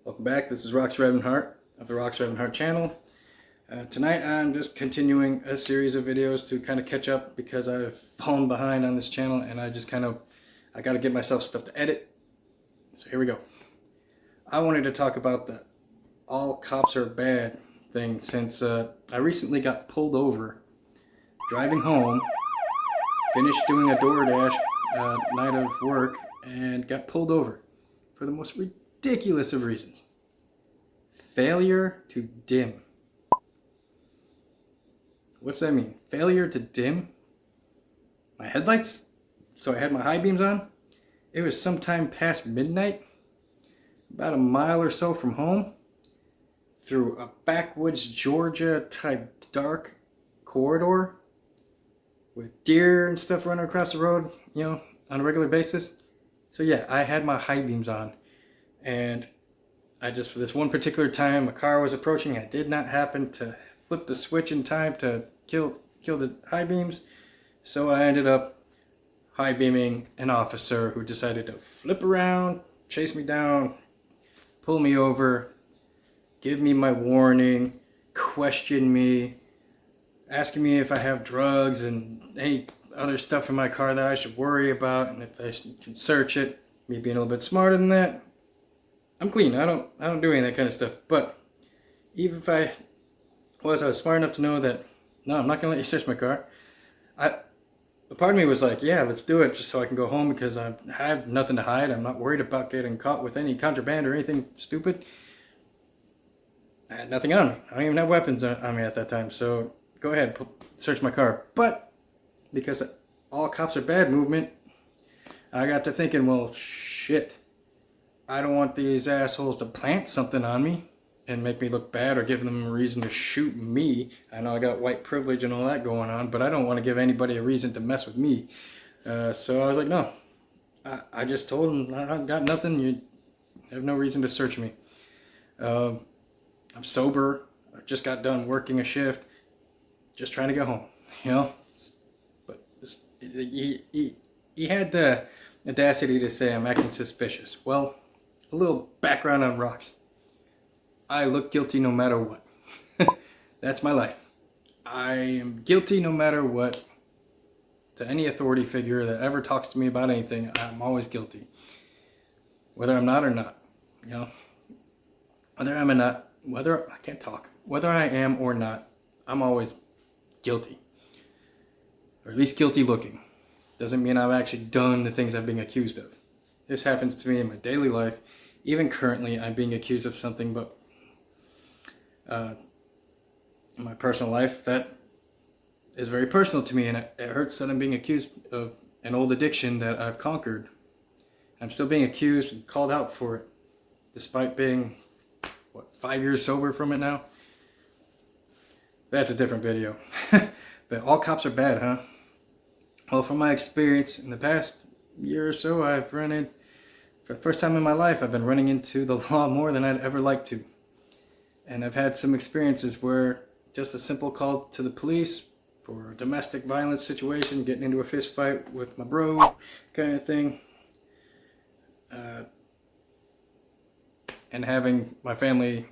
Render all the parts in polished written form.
Welcome back. This is Rocks Reverend Heart of the Rocks Reverend Heart channel. Tonight I'm just continuing a series of videos to kind of catch up because I've fallen behind on this channel and I got to get myself stuff to edit. So here we go. I wanted to talk about the all cops are bad thing since I recently got pulled over driving home, finished doing a DoorDash night of work and got pulled over for the most ridiculous of reasons. Failure to dim. What's that mean? Failure to dim my headlights? So I had my high beams on. It was sometime past midnight, about a mile or so from home, through a backwoods Georgia type dark corridor with deer and stuff running across the road, on a regular basis. So yeah, I had my high beams on, and for this one particular time, a car was approaching. I did not happen to flip the switch in time to kill the high beams, so I ended up high beaming an officer who decided to flip around, chase me down, pull me over, give me my warning, question me, asking me if I have drugs and any other stuff in my car that I should worry about, and if I can search it. Me being a little bit smarter than that, I'm clean. I don't do any of that kind of stuff. But even if I was smart enough to know that no, I'm not gonna let you search my car. A part of me was like, yeah, let's do it, just so I can go home because I have nothing to hide. I'm not worried about getting caught with any contraband or anything stupid. I had nothing on me. I don't even have weapons on me at that time. So go ahead, search my car. But because all cops are bad movement, I got to thinking, well, shit. I don't want these assholes to plant something on me and make me look bad or give them a reason to shoot me. I know I got white privilege and all that going on, but I don't want to give anybody a reason to mess with me. So I was like, no. I just told them, I got nothing. You have no reason to search me. I'm sober. I just got done working a shift. Just trying to get home, But he had the audacity to say I'm acting suspicious. Well, a little background on Rocks. I look guilty no matter what. That's my life. I am guilty no matter what. To any authority figure that ever talks to me about anything, I'm always guilty. Whether I'm not or not. Whether I'm or not, whether I am or not, I'm always guilty. Or at least guilty looking. Doesn't mean I've actually done the things I'm being accused of. This happens to me in my daily life. Even currently, I'm being accused of something, but in my personal life, that is very personal to me, and it hurts that I'm being accused of an old addiction that I've conquered. I'm still being accused and called out for it, despite being, 5 years sober from it now? That's a different video. But all cops are bad, huh? Well, from my experience in the past year or so, for the first time in my life, I've been running into the law more than I'd ever like to. And I've had some experiences where just a simple call to the police for a domestic violence situation, getting into a fist fight with my bro, kind of thing, and having my family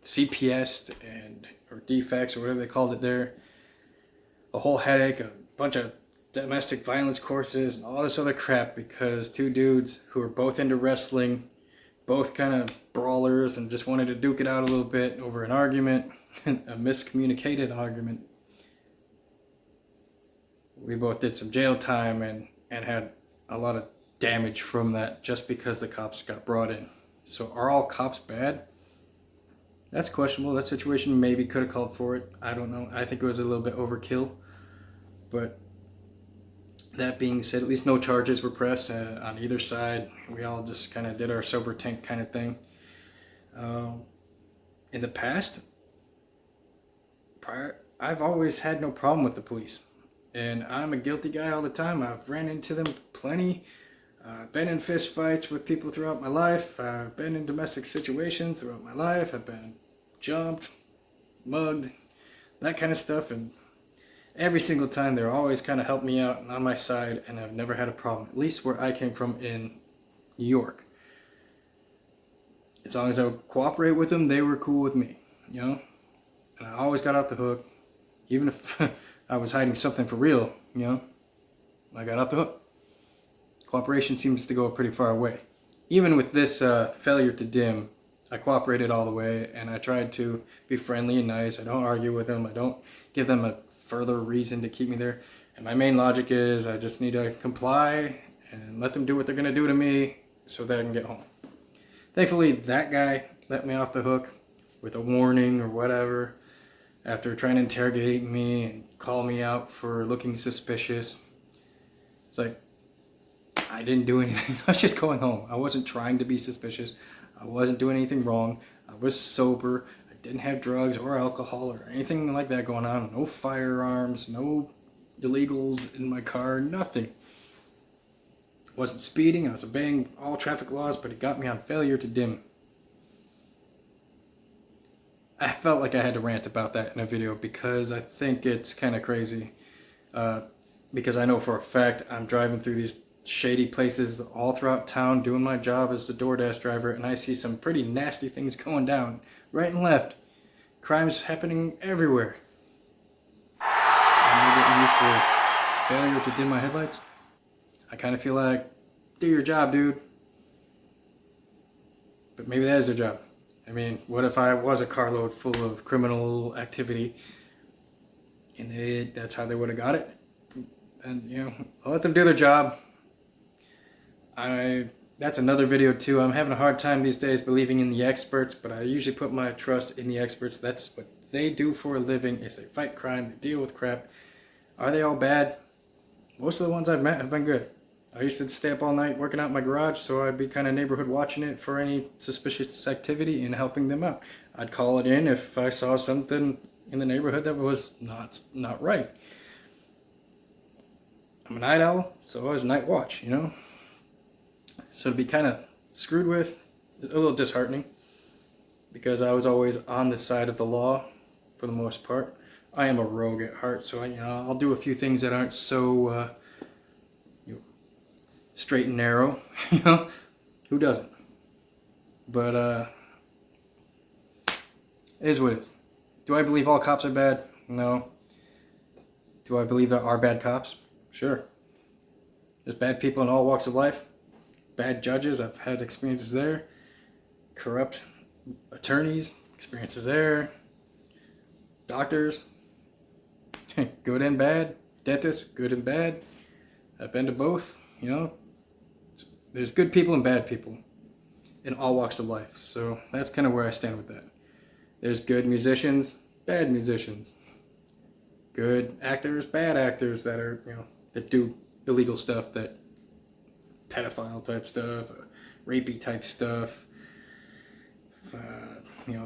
CPS'd or defects or whatever they called it there, a whole headache, a bunch of domestic violence courses and all this other crap because two dudes who are both into wrestling, both kind of brawlers and just wanted to duke it out a little bit over an argument, a miscommunicated argument. We both did some jail time and had a lot of damage from that just because the cops got brought in. So are all cops bad? That's questionable. That situation maybe could have called for it. I don't know. I think it was a little bit overkill. But that being said, at least no charges were pressed on either side. We all just kind of did our sober tank kind of thing. In the past, I've always had no problem with the police. And I'm a guilty guy all the time. I've ran into them plenty. I've been in fist fights with people throughout my life. I've been in domestic situations throughout my life. I've been jumped, mugged, that kind of stuff. And every single time they're always kind of helped me out and on my side, and I've never had a problem, at least where I came from in New York. as long as I would cooperate with them, they were cool with me, you know? And I always got off the hook, even if I was hiding something for real, you know? I got off the hook. Cooperation seems to go a pretty far away. Even with this failure to dim, I cooperated all the way, and I tried to be friendly and nice. I don't argue with them. I don't give them a further reason to keep me there. And my main logic is I just need to comply and let them do what they're going to do to me so that I can get home. Thankfully, that guy let me off the hook with a warning or whatever after trying to interrogate me and call me out for looking suspicious. It's like, I didn't do anything. I was just going home. I wasn't trying to be suspicious. I wasn't doing anything wrong. I was sober. I didn't have drugs or alcohol or anything like that going on. No firearms, no illegals in my car, nothing. I wasn't speeding. I was obeying all traffic laws, but it got me on failure to dim. I felt like I had to rant about that in a video because I think it's kind of crazy. Because I know for a fact I'm driving through these shady places all throughout town doing my job as the DoorDash driver, and I see some pretty nasty things going down right and left. Crimes happening everywhere. And they're getting me for failure to dim my headlights. I kind of feel like, do your job, dude. But maybe that is their job. I mean, what if I was a carload full of criminal activity and that's how they would have got it? And, you know, I'll let them do their job. That's another video too. I'm having a hard time these days believing in the experts, but I usually put my trust in the experts. That's what they do for a living, is they fight crime, they deal with crap. Are they all bad? Most of the ones I've met have been good. I used to stay up all night working out in my garage, so I'd be kind of neighborhood watching it for any suspicious activity and helping them out. I'd call it in if I saw something in the neighborhood that was not right. I'm a night owl, so I was night watch, you know? So to be kind of screwed with is a little disheartening because I was always on the side of the law for the most part. I am a rogue at heart, so I'll do a few things that aren't so straight and narrow. Who doesn't? But it is what it is. Do I believe all cops are bad? No. Do I believe there are bad cops? Sure. There's bad people in all walks of life. Bad judges, I've had experiences there. Corrupt attorneys, experiences there. Doctors, good and bad. Dentists, good and bad. I've been to both, you know. There's good people and bad people in all walks of life. So that's kind of where I stand with that. There's good musicians, bad musicians. Good actors, bad actors that are, that do illegal stuff, that pedophile type stuff, rapey type stuff,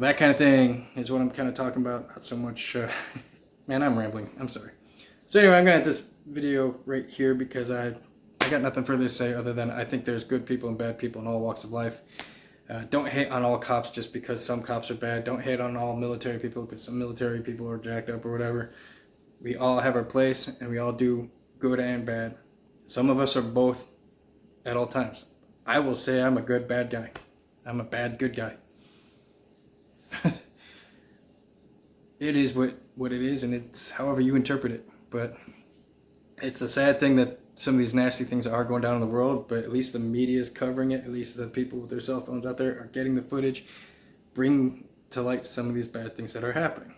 that kind of thing is what I'm kind of talking about. Not so much, man, I'm rambling. I'm sorry. So anyway, I'm going to end this video right here because I got nothing further to say other than I think there's good people and bad people in all walks of life. Don't hate on all cops just because some cops are bad. Don't hate on all military people because some military people are jacked up or whatever. We all have our place and we all do good and bad. Some of us are both at all times. I will say I'm a good bad guy. I'm a bad good guy. It is what it is, and it's however you interpret it. But it's a sad thing that some of these nasty things are going down in the world, but at least the media is covering it. At least the people with their cell phones out there are getting the footage, bring to light some of these bad things that are happening.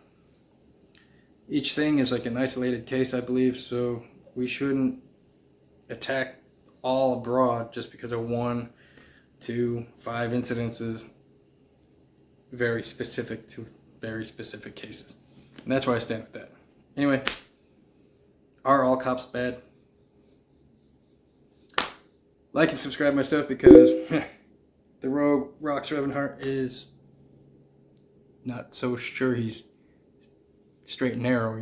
Each thing is like an isolated case, I believe, so we shouldn't attack all abroad just because of 1, 2, 5 incidences very specific to very specific cases. And that's where I stand with that. Anyway, are all cops bad? Like and subscribe my stuff because the rogue Rox Revenhart is not so sure he's straight and narrow,